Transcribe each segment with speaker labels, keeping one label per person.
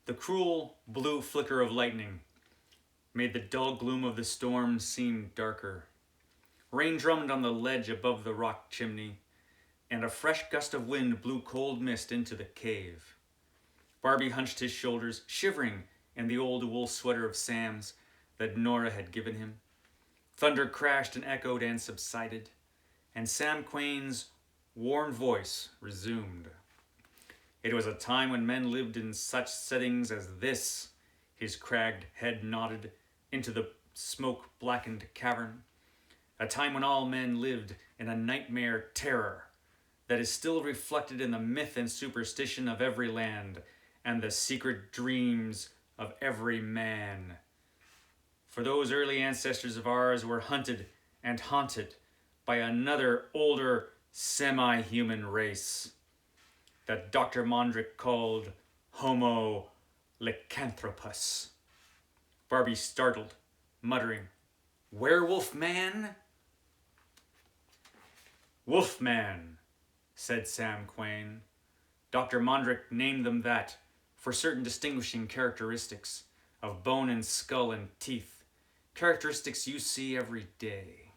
Speaker 1: The cruel blue flicker of lightning made the dull gloom of the storm seem darker. Rain drummed on the ledge above the rock chimney, and a fresh gust of wind blew cold mist into the cave. Barbie hunched his shoulders, shivering in the old wool sweater of Sam's that Nora had given him. Thunder crashed and echoed and subsided, and Sam Quain's warm voice resumed. It was a time when men lived in such settings as this. His cragged head nodded into the smoke-blackened cavern. A time when all men lived in a nightmare terror that is still reflected in the myth and superstition of every land and the secret dreams of every man. For those early ancestors of ours were hunted and haunted by another older semi-human race that Dr. Mondrick called Homo lycanthropus. Barbie startled, muttering, "Werewolf man?" "Wolfman," said Sam Quain. Dr. Mondrick named them that for certain distinguishing characteristics of bone and skull and teeth, characteristics you see every day.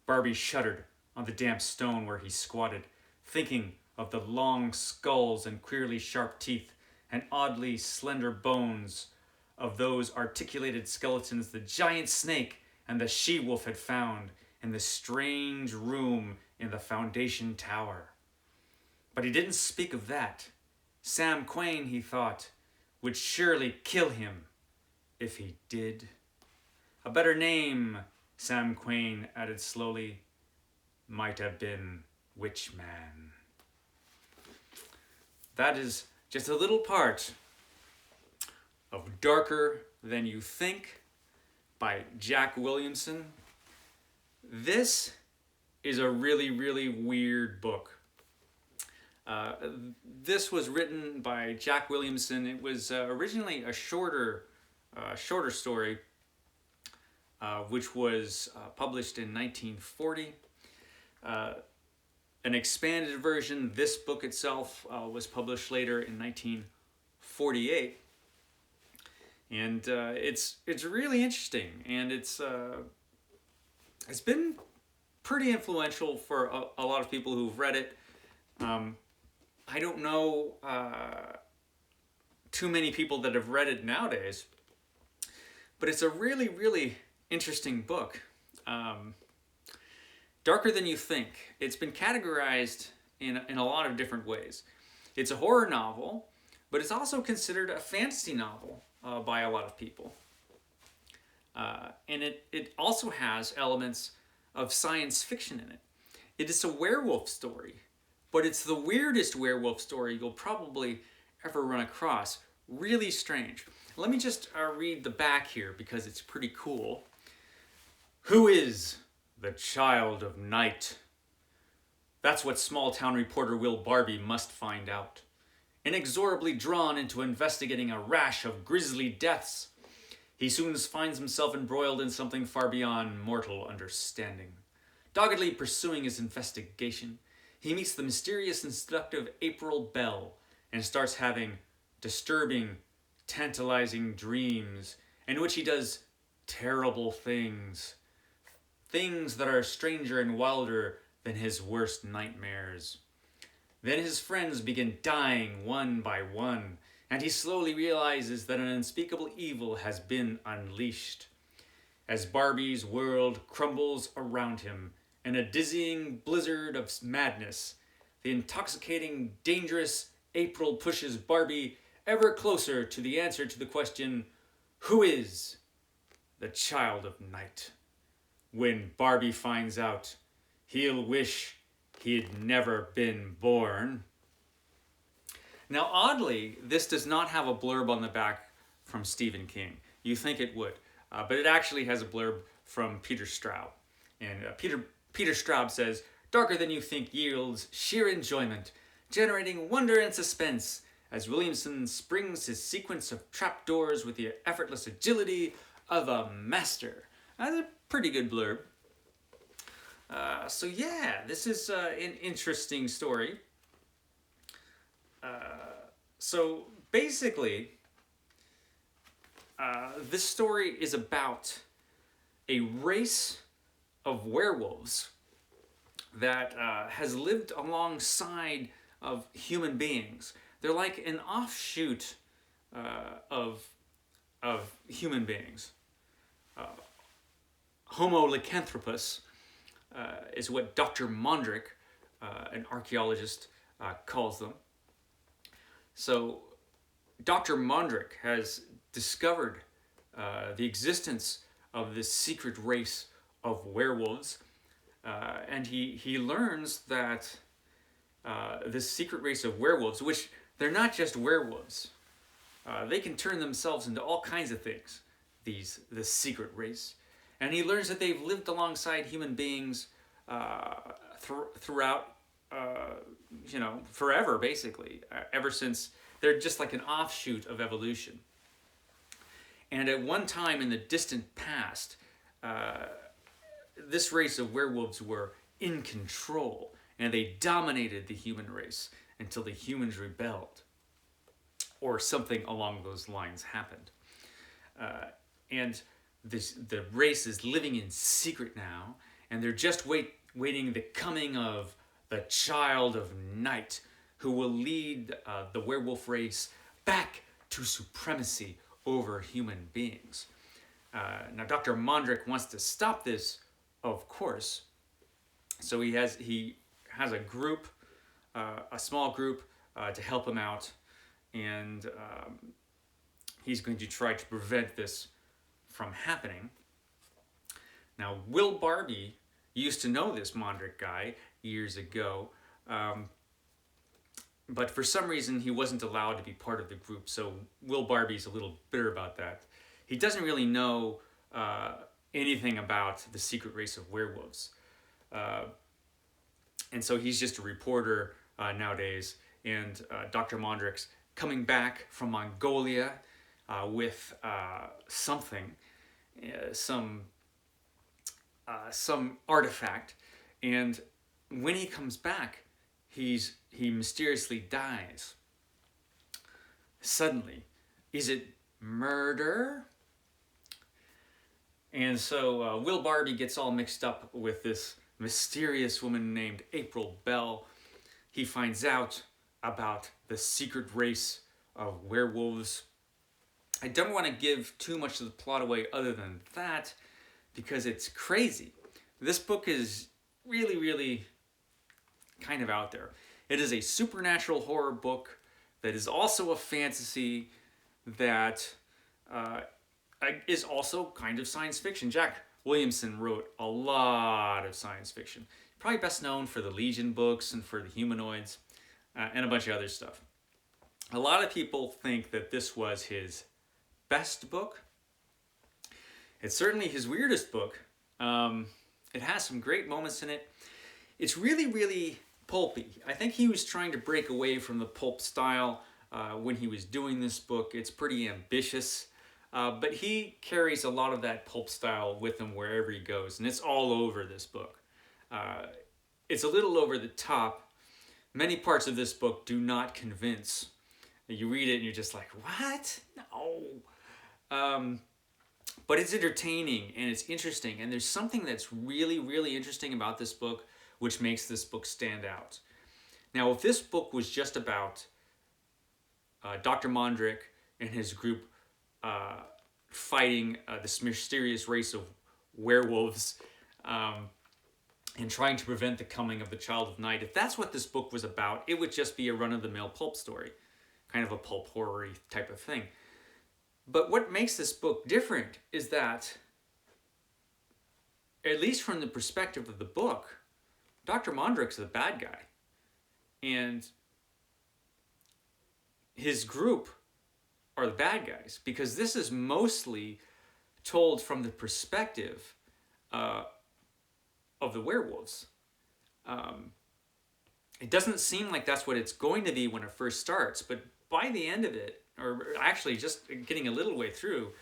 Speaker 1: Barbie shuddered on the damp stone where he squatted, thinking of the long skulls and queerly sharp teeth and oddly slender bones of those articulated skeletons the giant snake and the she-wolf had found in the strange room in the foundation tower. But he didn't speak of that. Sam Quain, he thought, would surely kill him if he did. A better name, Sam Quain added slowly, might have been Witchman. That is just a little part of Darker Than You Think by Jack Williamson. This is a really, really weird book. This was written by Jack Williamson. It was originally a shorter story, which was published in 1940. An expanded version, this book itself, was published later in 1948. And it's really interesting, and it's been pretty influential for a lot of people who've read it. I don't know too many people that have read it nowadays, but it's a really, really interesting book. Darker Than You Think. It's been categorized in a lot of different ways. It's a horror novel, but it's also considered a fantasy novel by a lot of people. And it also has elements of science fiction in it. It is a werewolf story, but it's the weirdest werewolf story you'll probably ever run across. Really strange. Let me just read the back here because it's pretty cool. Who is the child of night? That's what small-town reporter Will Barbie must find out. Inexorably drawn into investigating a rash of grisly deaths, he soon finds himself embroiled in something far beyond mortal understanding. Doggedly pursuing his investigation, he meets the mysterious and seductive April Bell and starts having disturbing, tantalizing dreams in which he does terrible things. Things that are stranger and wilder than his worst nightmares. Then his friends begin dying one by one, and he slowly realizes that an unspeakable evil has been unleashed. As Barbie's world crumbles around him in a dizzying blizzard of madness, the intoxicating, dangerous April pushes Barbie ever closer to the answer to the question, who is the child of night? When Barbie finds out, he'll wish he'd never been born. Now, oddly, this does not have a blurb on the back from Stephen King. You think it would, but it actually has a blurb from Peter Straub. And Peter Straub says, Darker Than You Think yields sheer enjoyment, generating wonder and suspense as Williamson springs his sequence of trapdoors with the effortless agility of a master. That's a pretty good blurb. So yeah, this is an interesting story. So basically, this story is about a race of werewolves that has lived alongside of human beings. They're like an offshoot of human beings. Homo lycanthropus is what Dr. Mondrick, an archaeologist, calls them. So Dr. Mondrick has discovered the existence of this secret race of werewolves, and he learns that this secret race of werewolves, which they're not just werewolves, they can turn themselves into all kinds of things. This secret race, and he learns that they've lived alongside human beings throughout, forever, basically, ever since. They're just like an offshoot of evolution. And at one time in the distant past, this race of werewolves were in control, and they dominated the human race until the humans rebelled, or something along those lines happened. And the race is living in secret now, and they're just waiting the coming of the child of night, who will lead the werewolf race back to supremacy over human beings. Now, Dr. Mondrick wants to stop this, of course. So he has a group, a small group, to help him out, and he's going to try to prevent this from happening. Now, Will Barbie used to know this Mondrick guy years ago, but for some reason he wasn't allowed to be part of the group, so Will Barbie's a little bitter about that. He doesn't really know anything about the secret race of werewolves. And so he's just a reporter nowadays, and Dr. Mondrick's coming back from Mongolia with something, some artifact, and when he comes back, he mysteriously dies. Suddenly. Is it murder? And so Will Barbie gets all mixed up with this mysterious woman named April Bell. He finds out about the secret race of werewolves. I don't want to give too much of the plot away other than that, because it's crazy. This book is really, really kind of out there. It is a supernatural horror book that is also a fantasy that is also kind of science fiction. Jack Williamson wrote a lot of science fiction. Probably best known for the Legion books and for the Humanoids and a bunch of other stuff. A lot of people think that this was his best book. It's certainly his weirdest book. It has some great moments in it. It's really, really pulpy. I think he was trying to break away from the pulp style when he was doing this book. It's pretty ambitious, but he carries a lot of that pulp style with him wherever he goes, and it's all over this book. It's a little over the top. Many parts of this book do not convince. You read it and you're just like, what? No. But it's entertaining and it's interesting, and there's something that's really, really interesting about this book which makes this book stand out. Now, if this book was just about Dr. Mondrick and his group fighting this mysterious race of werewolves and trying to prevent the coming of the child of night, if that's what this book was about, it would just be a run-of-the-mill pulp story, kind of a pulp horror-y type of thing. But what makes this book different is that, at least from the perspective of the book, Dr. Mondrick's the bad guy. And his group are the bad guys, because this is mostly told from the perspective of the werewolves. It doesn't seem like that's what it's going to be when it first starts, but by the end of it, or actually just getting a little way through,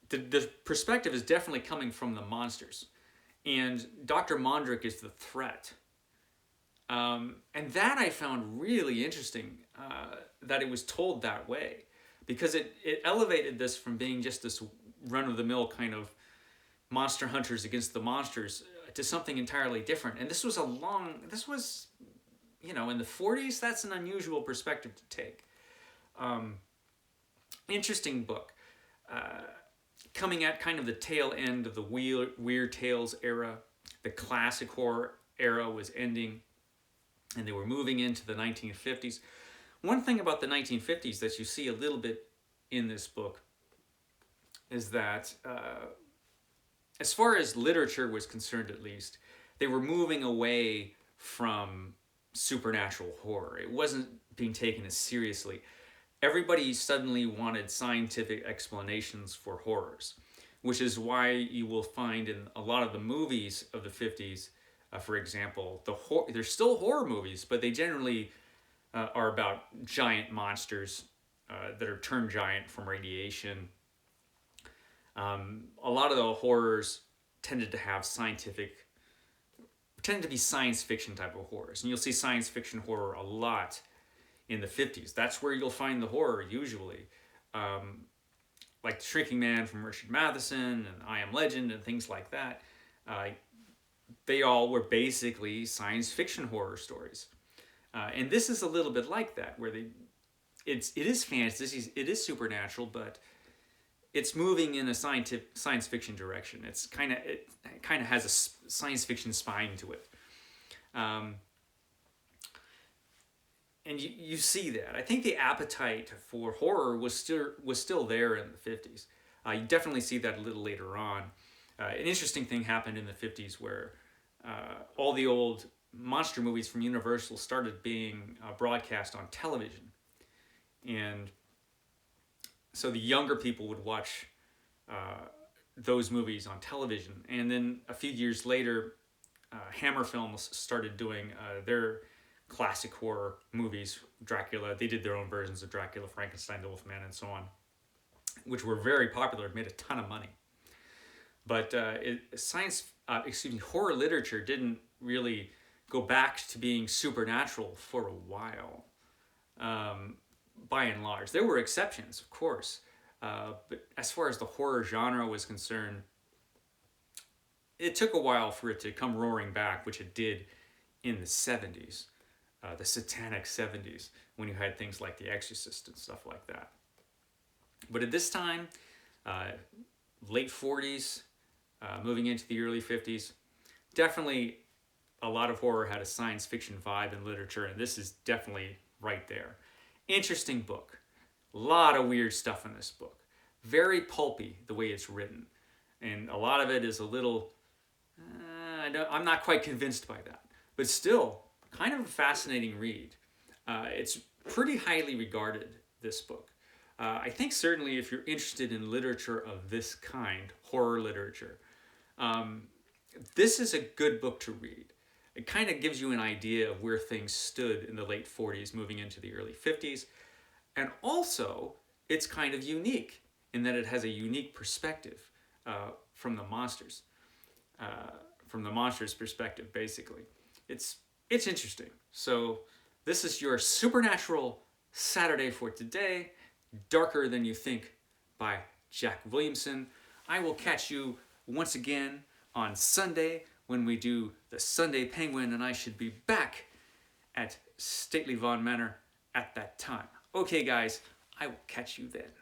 Speaker 1: the perspective is definitely coming from the monsters. And Dr. Mondrick is the threat. And that I found really interesting, that it was told that way, because it elevated this from being just this run-of-the-mill kind of monster hunters against the monsters to something entirely different. And this was, in the 40s, that's an unusual perspective to take. Interesting book. Coming at kind of the tail end of the Weird Tales era, the classic horror era was ending, and they were moving into the 1950s. One thing about the 1950s that you see a little bit in this book is that, as far as literature was concerned at least, they were moving away from supernatural horror. It wasn't being taken as seriously. Everybody suddenly wanted scientific explanations for horrors, which is why you will find in a lot of the movies of the 50s, for example, they're still horror movies, but they generally are about giant monsters that are turned giant from radiation. A lot of the horrors tended to be science fiction type of horrors. And you'll see science fiction horror a lot in the 50s. That's where you'll find the horror usually. Like The Shrinking Man from Richard Matheson and I Am Legend and things like that. They all were basically science fiction horror stories. And this is a little bit like that, where it is fantasy, it is supernatural, but it's moving in a science fiction direction. It kind of has a science fiction spine to it. And you see that. I think the appetite for horror was still there in the 50s. You definitely see that a little later on. An interesting thing happened in the 50s where all the old monster movies from Universal started being broadcast on television. And so the younger people would watch those movies on television. And then a few years later, Hammer Films started doing their classic horror movies, Dracula. They did their own versions of Dracula, Frankenstein, the Wolfman, and so on, which were very popular, made a ton of money. But horror literature didn't really go back to being supernatural for a while. By and large, there were exceptions, of course, but as far as the horror genre was concerned, it took a while for it to come roaring back, which it did in the 70s, the satanic 70s, when you had things like The Exorcist and stuff like that. But at this time, late 40s, moving into the early 50s, definitely a lot of horror had a science fiction vibe in literature, and this is definitely right there. Interesting book. A lot of weird stuff in this book. Very pulpy, the way it's written. And a lot of it is a little... I'm not quite convinced by that. But still, kind of a fascinating read. It's pretty highly regarded, this book. I think certainly if you're interested in literature of this kind, horror literature, this is a good book to read. It kind of gives you an idea of where things stood in the late 40s, moving into the early 50s. And also, it's kind of unique in that it has a unique perspective from the monsters. From the monsters' perspective, basically. It's interesting. So this is your Supernatural Saturday for today. Darker Than You Think by Jack Williamson. I will catch you once again on Sunday when we do the Sunday Penguin, and I should be back at Stately Vaughan Manor at that time. Okay, guys, I will catch you then.